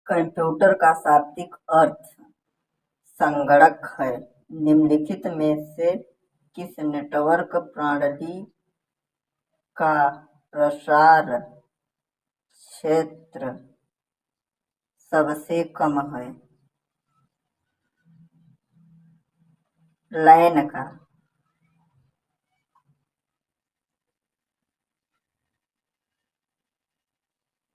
Computer का शाब्दिक अर्थ संगणक है। निम्नलिखित में से किस नेटवर्क प्रणाली का प्रसार क्षेत्र सबसे कम है? लैन का।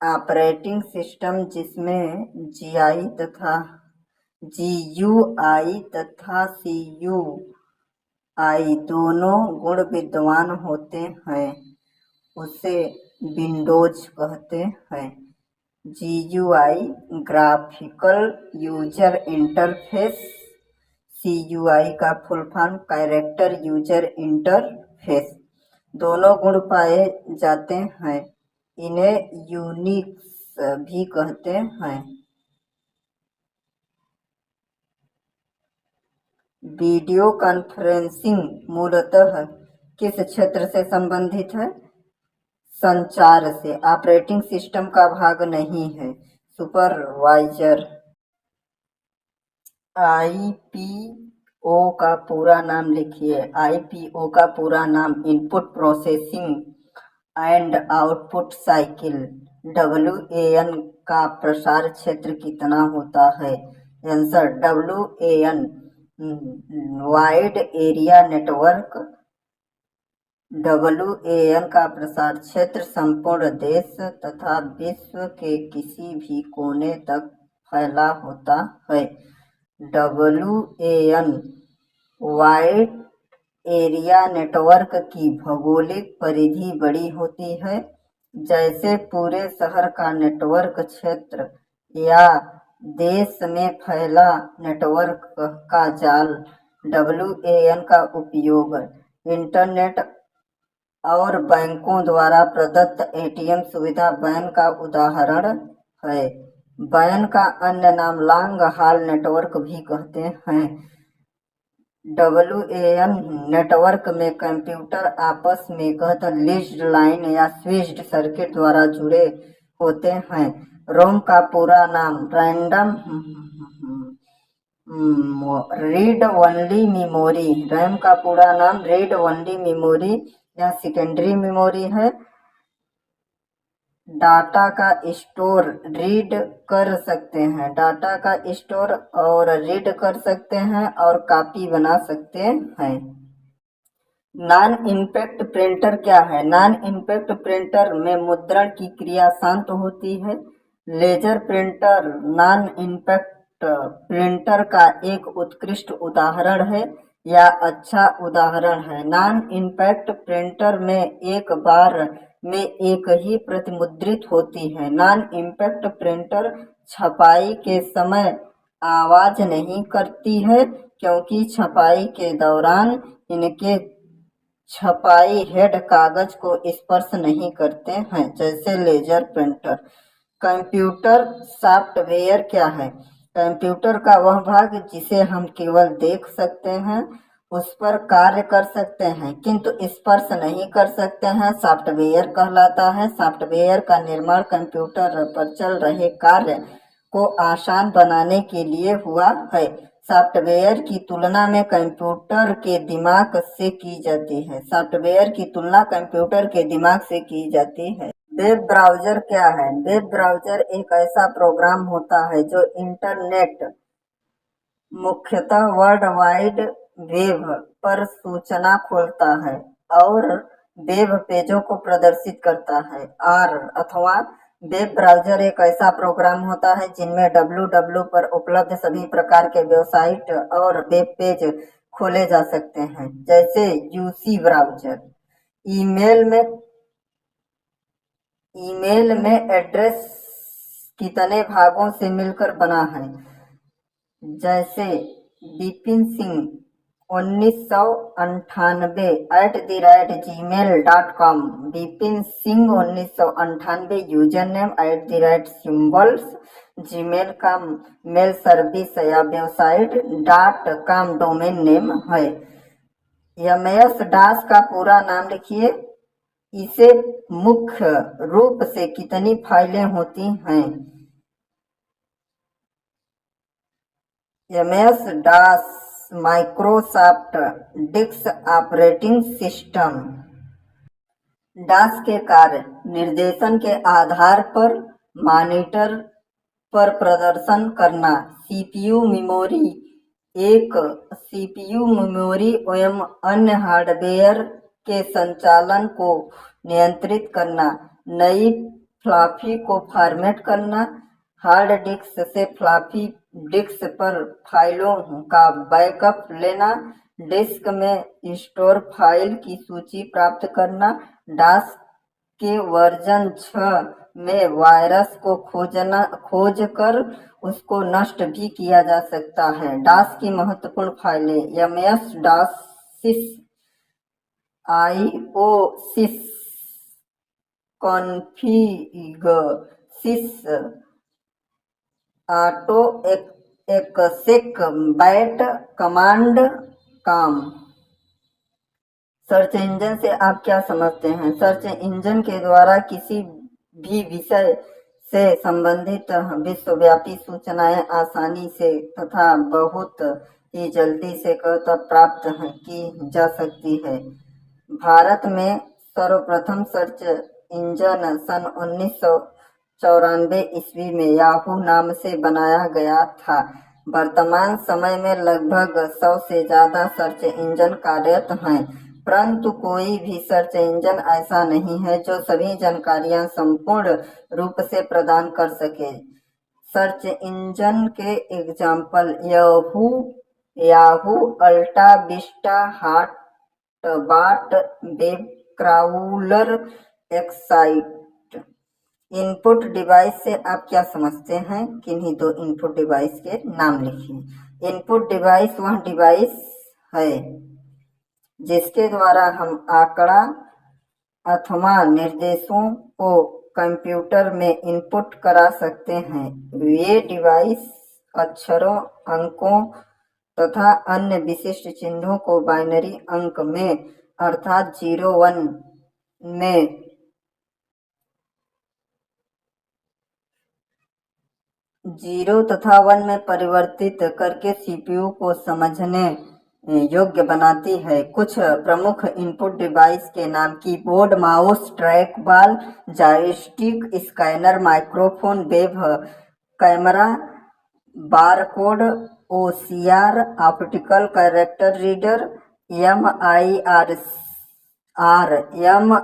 ऑपरेटिंग सिस्टम जिसमें जीयूआई तथा सीयूआई दोनों गुण विद्यमान होते हैं उसे विंडोज कहते हैं। GUI graphical user interface, CUI का full form character user interface, दोनों गुण पाए जाते हैं। इन्हें यूनिक्स भी कहते हैं। वीडियो कॉन्फ्रेंसिंग मूलतः किस क्षेत्र से संबंधित है? संचार से। ऑपरेटिंग सिस्टम का भाग नहीं है। सुपरवाइजर। आईपीओ का पूरा नाम लिखिए। आईपीओ का पूरा नाम input processing and output cycle. WAN का प्रसार क्षेत्र कितना होता है? Answer WAN wide area network. WAN का प्रसार क्षेत्र संपूर्ण देश तथा विश्व के किसी भी कोने तक फैला होता है। डब्ल्यूएएन वाइड एरिया नेटवर्क की भौगोलिक परिधि बड़ी होती है। जैसे पूरे शहर का नेटवर्क क्षेत्र या देश में फैला नेटवर्क का जाल। डब्ल्यूएएन का उपयोग इंटरनेट और बैंकों द्वारा प्रदत्त एटीएम सुविधा वैन का उदाहरण है। वैन का अन्य नाम लॉन्ग हॉल नेटवर्क भी कहते हैं। डब्ल्यूएएन नेटवर्क में कंप्यूटर आपस में लीज्ड लाइन या स्विच्ड सर्किट द्वारा जुड़े होते हैं। रोम का पूरा नाम random read only memory. RAM का पूरा नाम रीड ओनली मेमोरी या सेकेंडरी मेमोरी है। डाटा का स्टोर रीड कर सकते हैं। डाटा का स्टोर और रीड कर सकते हैं और कॉपी बना सकते हैं। नॉन इम्पैक्ट प्रिंटर क्या है? नॉन इम्पैक्ट प्रिंटर में मुद्रण की क्रिया शांत होती है। Laser printer non impact printer का एक उत्कृष्ट उदाहरण है या अच्छा उदाहरण है। नॉन इम्पैक्ट प्रिंटर में एक बार में एक ही प्रति मुद्रित होती है। नॉन इम्पैक्ट प्रिंटर छपाई के समय आवाज नहीं करती है क्योंकि छपाई के दौरान इनके छपाई हेड कागज को स्पर्श नहीं करते हैं, जैसे लेजर प्रिंटर। कंप्यूटर सॉफ्टवेयर क्या है? कंप्यूटर का वह भाग जिसे हम केवल देख सकते हैं, उस पर कार्य कर सकते हैं किंतु स्पर्श नहीं कर सकते हैं, सॉफ्टवेयर कहलाता है। सॉफ्टवेयर का निर्माण कंप्यूटर पर चल रहे कार्य को आसान बनाने के लिए हुआ है। सॉफ्टवेयर की तुलना में कंप्यूटर के दिमाग से की जाती है। सॉफ्टवेयर की तुलना कंप्यूटर के दिमाग से की जाती है। वेब ब्राउजर क्या है? वेब ब्राउजर एक ऐसा प्रोग्राम होता है जो इंटरनेट, मुख्यतः वर्ल्ड वाइड वेब पर सूचना खोलता है और वेब पेजों को प्रदर्शित करता है। अथवा वेब ब्राउजर एक ऐसा प्रोग्राम होता है जिनमें www पर उपलब्ध सभी प्रकार के वेबसाइट और वेब पेज खोले जा सकते हैं, जैसे यूसी ब्राउजर। ईमेल में एड्रेस कितने भागों से मिलकर बना है? जैसे Vipin Singh 1998 @gmail.com, Vipin Singh 1998 user name @symbols, Gmail का मेल सर्विस या वेबसाइट .com डोमेन नेम है। एमएस DOS का पूरा नाम लिखिए। इसे मुख्य रूप से कितनी फाइलें होती हैं? MS DOS Microsoft disk operating system. DOS के कार्य निर्देशन के आधार पर मॉनिटर पर प्रदर्शन करना, सीपीयू मेमोरी एक सीपीयू मेमोरी एवं अन्य हार्डवेयर के संचालन को नियंत्रित करना, नई फ्लॉपी को फॉर्मेट करना, हार्ड डिस्क से फ्लॉपी डिस्क पर फाइलों का बैकअप लेना, डिस्क में स्टोर फाइल की सूची प्राप्त करना, डॉस के वर्जन 6 में वायरस को खोज कर उसको नष्ट भी किया जा सकता है। डॉस की महत्वपूर्ण फाइलें एमएस डॉस सिस, आईओसिस, कॉन्फिग सिस, ऑटो एक्सेक, बैट कमांड काम। सर्च इंजन से आप क्या समझते हैं? सर्च इंजन के द्वारा किसी भी विषय से संबंधित विश्वव्यापी सूचनाएं आसानी से तथा बहुत ही जल्दी से प्राप्त की जा सकती है। भारत में सर्वप्रथम सर्च इंजन सन 1994 ईस्वी में याहू नाम से बनाया गया था। वर्तमान समय में लगभग 100 से ज़्यादा सर्च इंजन कार्यरत हैं, परंतु कोई भी सर्च इंजन ऐसा नहीं है जो सभी जानकारियां संपूर्ण रूप से प्रदान कर सके। सर्च इंजन के example Yahoo, AltaVista, HotBot, web crawler, Excite. Input device से आप क्या समझते हैं? किन्हीं दो इनपुट डिवाइस के नाम लिखिए। इनपुट डिवाइस वह डिवाइस है जिसके द्वारा हम आंकड़ा अथवा निर्देशों को कंप्यूटर में इनपुट करा सकते हैं। ये डिवाइस अक्षरों, अंकों तथा अन्य विशिष्ट चिन्हों को बाइनरी अंक में अर्थात 0 तथा 1 में परिवर्तित करके सीपीयू को समझने योग्य बनाती है। कुछ प्रमुख इनपुट डिवाइस के नाम keyboard, mouse, trackball, joystick, scanner, microphone, web camera, barcode, OCR, optical character reader,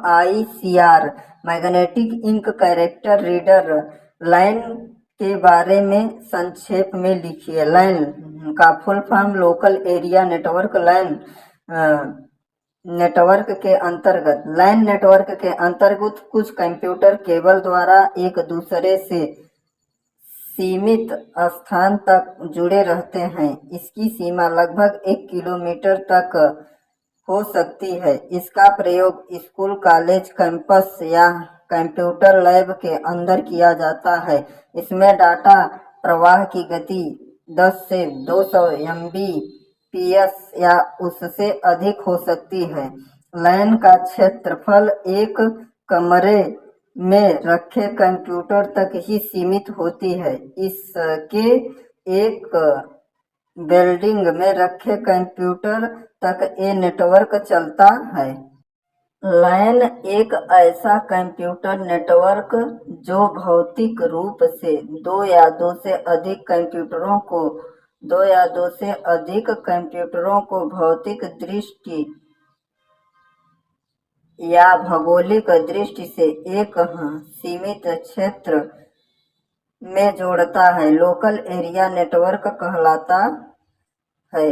MICR, magnetic ink character reader. LAN के बारे में संक्षेप में लिखिए। लैन का full form local area network. LAN network के अंतर्गत कुछ कंप्यूटर केबल द्वारा एक दूसरे से सीमित स्थान तक जुड़े रहते हैं। इसकी सीमा लगभग 1 किलोमीटर तक हो सकती है। इसका प्रयोग स्कूल, कॉलेज कैंपस या कंप्यूटर लैब के अंदर किया जाता है। इसमें डाटा प्रवाह की गति 10 से 200 एमबीपीएस या उससे अधिक हो सकती है। लैन का क्षेत्रफल एक कमरे में रखे कंप्यूटर तक ही सीमित होती है। इसके एक बिल्डिंग में रखे कंप्यूटर तक ये नेटवर्क चलता है। लैन एक ऐसा कंप्यूटर नेटवर्क जो भौतिक रूप से दो या दो से अधिक कंप्यूटरों को भौतिक दृष्टि या भौगोलिक दृष्टि से एक सीमित क्षेत्र में जोड़ता है, लोकल एरिया नेटवर्क कहलाता है।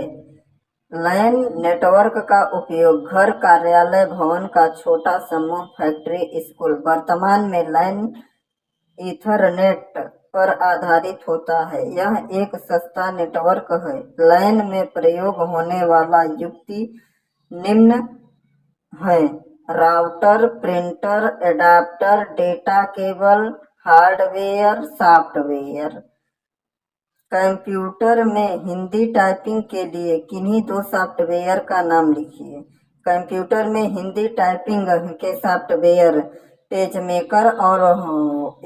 लैन नेटवर्क का उपयोग घर, कार्यालय, भवन का छोटा समूह, फैक्ट्री, स्कूल। वर्तमान में लैन ईथरनेट पर आधारित होता है। यह एक सस्ता नेटवर्क है। लैन में प्रयोग होने वाला युक्ति निम्न है: router, printer, adapter, data cable, hardware, software. Computer में हिंदी टाइपिंग के लिए किन्हीं दो सॉफ्टवेयर का नाम लिखिए। कंप्यूटर में हिंदी टाइपिंग के सॉफ्टवेयर पेजमेकर और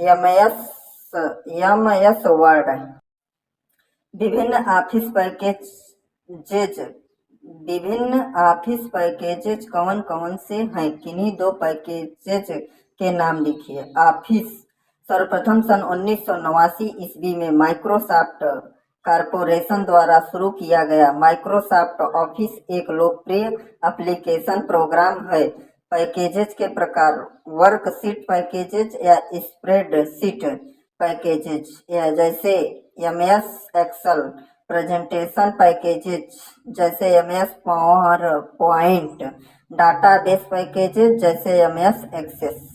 एमएस वर्ड। विभिन्न ऑफिस पैकेजेज विभिन्न ऑफिस पैकेजेज कौन कौन से हैं? किन्हीं दो पैकेजेज के नाम लिखिए। ऑफिस सर्वप्रथम सन 1989 ईस्वी में माइक्रोसॉफ्ट कॉरपोरेशन द्वारा शुरू किया गया। माइक्रोसॉफ्ट ऑफिस एक लोकप्रिय एप्लीकेशन प्रोग्राम है। पैकेजेज के प्रकार वर्कशीट पैकेजेज या स्प्रेडशीट पैकेजेज या जैसे एमएस एक्सेल, प्रेजेंटेशन पैकेजेज जैसे MS power point, database packages जैसे एमएस एक्सेस।